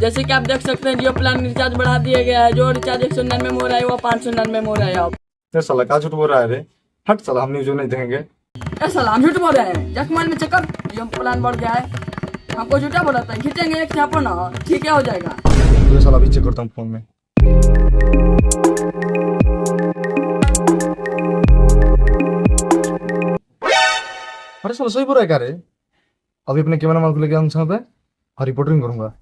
जैसे कि आप देख सकते हैं जियो प्लान रिचार्ज बढ़ा दिया गया है। जो रिचार्ज 199 में हो रहा है वो 599 में हो रहा है। आप साला का झूठ बोल रहा है रे। हट साला, हम न्यूज नहीं देखेंगे। साला हम झूठ बोल रहे हैं? जख मोबाइल में चक्कर जियो प्लान बढ़ गया है। हमको झूठा बोला था, खींचेंगे एक छापो ना, ठीक है हो जाएगा। तो साला अभी चेक करता हूँ फोन में। अरे साला सही बोल रहा है क्या रे? अभी अपने कैमरा मैन को लेके आऊंगा पे और रिपोर्टिंग करूंगा।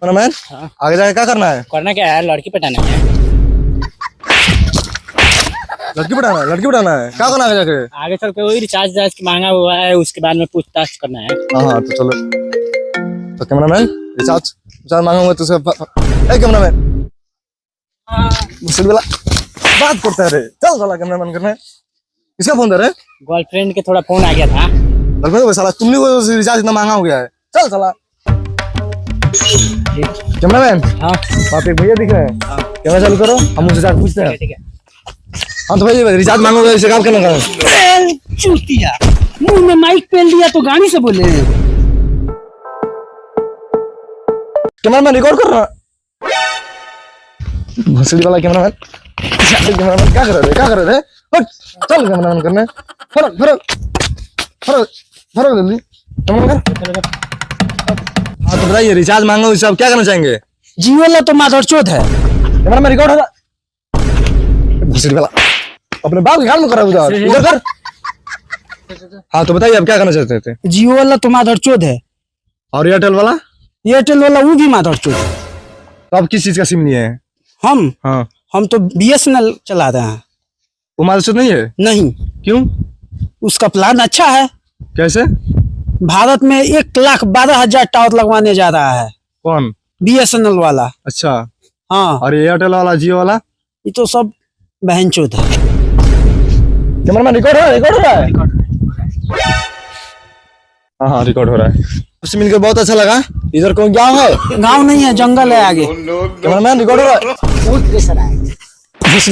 मैन आगे जाके क्या करना है? करना क्या है? लड़की पटाना है। लड़की पटाना है क्या करना है आगे जाके? आगे चल के वही रिचार्ज की मांगा हुआ है, उसके बाद में पूछताछ करना है। हाँ तो चलो। तो कैमरा मैन रिचार्ज मांगा हुआ तो कैमरा मैन वाला बात करता है रे। चल साला कैमरा मैन करना है। किसका फोन था रे? गर्लफ्रेंड के थोड़ा फोन आ गया था। गर्लफ्रेंड साला तुमने वो रिचार्ज इतना महंगा हो गया है। चल साला कैमरा मैन। हाँ वहाँ पे एक भैया दिख रहे हैं। कैमरा चालू करो, हम उनसे जाकर पूछते हैं। ठीक है। हाँ तो भाई रिचार्ज मांगोगे इसे काम करना करो। चूतिया मुंह में माइक पहन लिया तो गाड़ी से बोले। कैमरा मैन रिकॉर्ड कर रहा। भोसड़ी वाला कैमरा मैन क्या कर रहे थे? चल कैमरा मैन करने। फरक जल्दी कैमरा मैन कर। हाँ तो बताइए रिचार्ज मांगो इसे आप क्या करना चाहेंगे? जियो वाला तो माधरचोद है। कैमरा मैन रिकॉर्ड होगा। भोसड़ी वाला अपने बाप के गाल में करा उधर इधर कर। हाँ तो बताइए आप क्या करना चाहते थे? जियो वाला तो माधरचोद है और एयरटेल वाला वो भी माधरचोद है। तो आप किस चीज का सिम लिए हैं? हम तो BSNL चला रहे हैं। वो माधरचोद नहीं है? नहीं। क्यों? उसका प्लान अच्छा है। कैसे? भारत में 1,12,000 टावर लगवाने जा रहा है। कौन? BSNL वाला। अच्छा। हाँ और एयरटेल वाला जियो वाला ये तो सब बहनचोद है। कैमरा मैन रिकॉर्ड हो रहा है। हाँ रिकॉर्ड हो रहा है। उससे मिलकर बहुत अच्छा लगा। इधर कोई गांव है? गांव नहीं है, जंगल है आगे। कैमरा मैन रिकॉर्ड हो रहा है।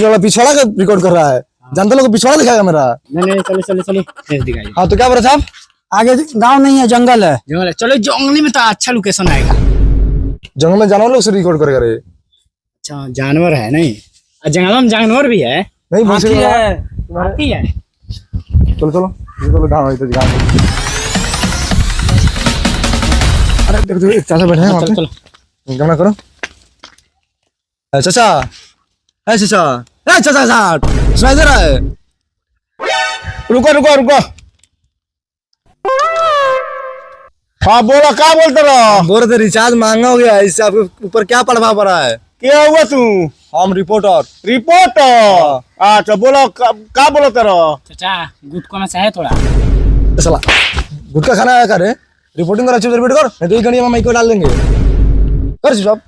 वाला पिछवाड़ा का रिकॉर्ड कर रहा है। जानते लोग पिछवाड़ा दिखाएगा मेरा। नहीं चलो दिखाइए। हाँ तो क्या बोला साहब? आगे गांव नहीं है, जंगल है। चलो जंगली में तो अच्छा लोकेशन आएगा। जंगल में जानवर लोग से रिकॉर्ड करेगा रे। अच्छा जानवर है नहीं? जंगल में जानवर भी है। नहीं हाथी है। चलो गाँव है तो गाँव। अरे देखो एक चाचा बैठे हैं वहाँ पे। चलो कैमरा करो। चाचा सुनाई दे रहा है? रुको। हाँ बोलो, क्या बोलते रहो? बोल रहे थे रिचार्ज महंगा हो गया है, इससे आपके ऊपर क्या प्रभाव पड़ा है? क्या हुआ तू? हम रिपोर्टर। अच्छा बोलो, क्या बोलते रहो? चाचा गुटको में चाहे थोड़ा। साला गुटखा खाना है करे? रिपोर्टिंग कर, अच्छे से रिपोर्ट कर, नहीं तो एक घंटे में माइक को डाल देंगे। कर साहब।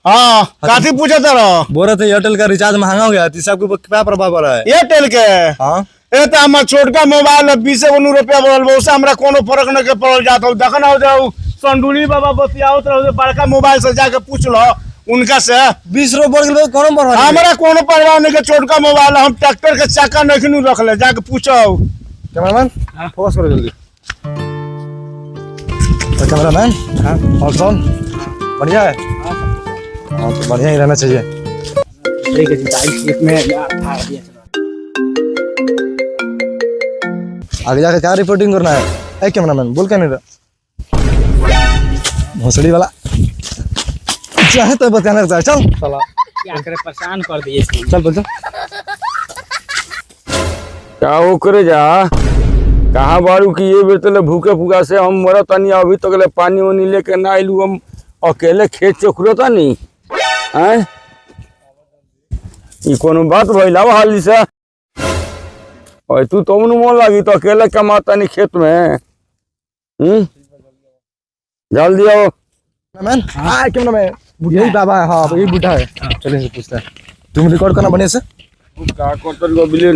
हाँ काफी पूछा रहो। बोल रहे थे एयरटेल का रिचार्ज महंगा हो गया, इससे आपके ऊपर क्या प्रभाव पड़ा है? एयरटेल के? हाँ ये तो हमारा छोटका मोबाइल है, 20 रुपया बोल, उससे हमरा कोनो फर्क नहीं के पड़ जाता हूँ। देखना हो जाओ संडुली बाबा बतियाओत रहो, बड़का मोबाइल से जाके पूछ लो उनका से। 20 रुपये बढ़ गए, कोनो परवाह नहीं। हमारा कोनो परवाह नहीं के छोटका मोबाइल, हम ट्रैक्टर के चक्का नहीं रख ले, जाके पूछो। कैमरामैन फोकस करो जल्दी। तो कैमरामैन और कौन बढ़िया है? हाँ तो बढ़िया ही रहना चाहिए। आगे जाकर क्या रिपोर्टिंग करना है? कैमरामैन बोल क्या नहीं रहा? भोसड़ी वाला चाहे तो बताना चाहे। चल साला क्या करे, परेशान कर दिए। चल बोल। क्या हो करे जा कहाँ बारू की ये बेतले भूखे फूका से हम मरत तनी, अभी तक ले पानी वानी लेके ना आइलू। हम अकेले खेत चोखरो तनी हैं? ई कोनो बात भइला हाली से? और तू तो मन लगी तो अकेले कमाता नहीं खेत में। जल्दी आओ। कैमरामैन यही बाबा है। हाँ यही बूढ़ा है। चलिए पूछते हैं। तुम रिकॉर्ड करना बढ़िया से।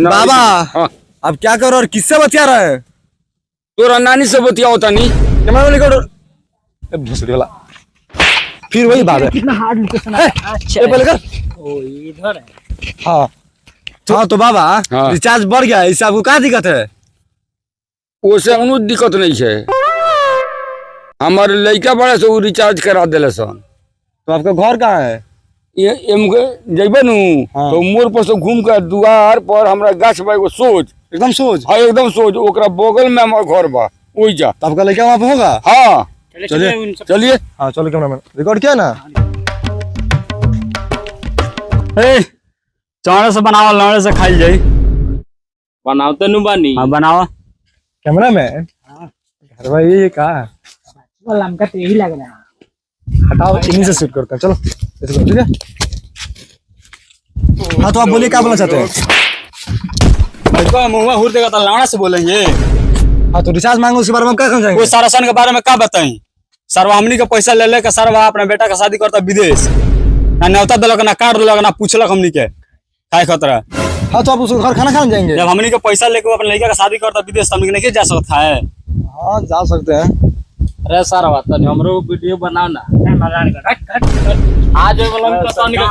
बाबा अब क्या करो और किससे बतिया रहा है? तोरा नानी से बतिया होता नहीं। कैमरा रिकॉर्ड भोसड़ी वाला फिर वही बात है। कितना हार्ड लोकेशन है। अच्छा पहले कर। ओ इधर है। हाँ तो बाबा हाँ। रिचार्ज बढ़ गया, इससे आपको क्या दिक्कत है? ओसे दिक्कत नहीं है। हमारे लड़का बड़े से वो रिचार्ज करा दिले सन। तो आपका घर कहाँ है? ये जइबे नु हाँ। तो मोड़ पर से घूम के दुआर पर हमरा गाछ बा एगो सोच। एकदम सोच। हाँ एकदम सोच, ओकरा बगल में हमार घर बा, ओई जा। तो आपका लड़का वहाँ पे होगा? हाँ चलिए चलिए। हाँ चलो कैमरामैन रिकॉर्ड किया ना। चौड़े से बनाओ, लौड़े से खाई जाई। बनावते नु बानी। हाँ बनाओ। कैमरामैन घर भाई ये कहा हमका तो यही लग रहा है। हटाओ, इन्हीं से शूट करते हैं। चलो ऐसे करो, ठीक है? हाँ तो आप बोलिए क्या बोलना चाहते हैं? मुँह हुर देगा तो लौड़ा से बोलेंगे। हाँ तो रिचार्ज मांगो, उसके बारे में क्या समझाएंगे? वो सारासन के बारे में क्या बताई? सरवा हमनी के पैसा ले लेके सरवा अपने बेटा का शादी करता विदेश, ना न्योता दिलक ना कार्ड दिलक ना पूछलक हमनी के काय खतरा। हाँ तो आप उसको घर खाना खाने जाएंगे? जब हमनी के पैसा लेके अपने लड़का का शादी करता विदेश, हमनी के नहीं जा सकता है। हाँ जा सकते हैं। अरे सरवा तनी हमरो वीडियो बनाओ ना। आज बोलम तो तनी के